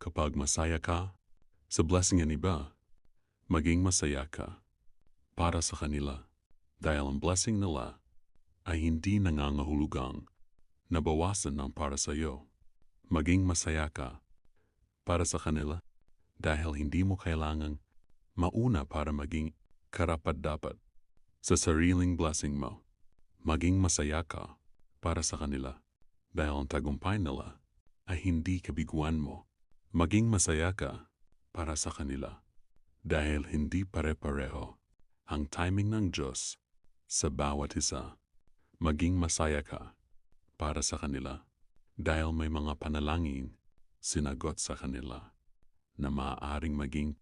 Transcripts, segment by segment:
Kapag masaya ka sa blessing ng iba, maging masaya ka para sa kanila dahil ang blessing nila ay hindi nangangahulugang nabawasan ng para sa iyo. Maging masaya ka para sa kanila dahil hindi mo kailangang mauna para maging karapat-dapat sa sariling blessing mo. Maging masaya ka para sa kanila dahil ang tagumpay nila ay hindi kabiguan mo. Maging masaya ka para sa kanila dahil hindi pare-pareho ang timing ng Diyos sa bawat isa. Maging masaya ka para sa kanila dahil may mga panalangin sinagot sa kanila na maaaring maging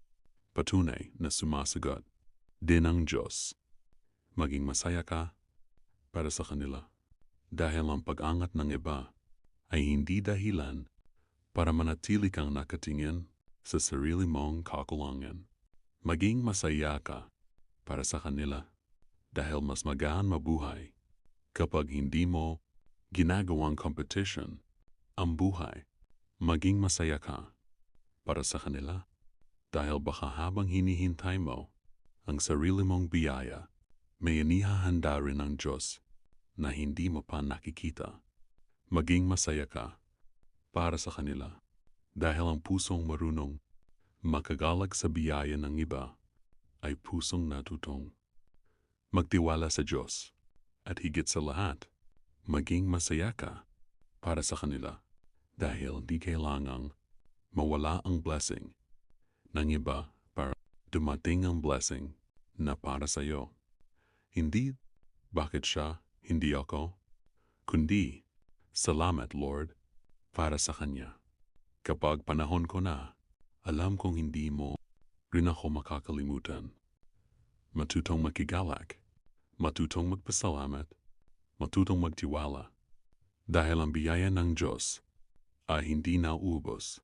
patunay na sumasagot din ang Diyos. Maging masaya ka para sa kanila dahil ang pag-angat ng iba ay hindi dahilan para manatili kang nakatingin sa sarili mong kakulangan. Maging masaya ka para sa kanila dahil mas magaan mabuhay kapag hindi mo ginagawang competition ang buhay. Maging masaya ka para sa kanila dahil baka habang hinihintay mo ang sarili mong biyaya, may inihahanda rin ng Diyos na hindi mo pa nakikita. Maging masaya ka para sa kanila dahil ang pusong marunong makagalag sa biyaya ng iba ay pusong natutong magtiwala sa Diyos. At higit sa lahat, maging masaya ka para sa kanila dahil di kailangang mawala ang blessing ng iba para dumating ang blessing na para sa iyo. Hindi bakit siya, hindi ako, kundi salamat Lord para sa Kanya. Kapag panahon ko na, alam kong hindi mo rin ako makakalimutan. Matutong makigalak, matutong magpasalamat, matutong magtiwala dahil ang biyaya ng Diyos ay hindi nauubos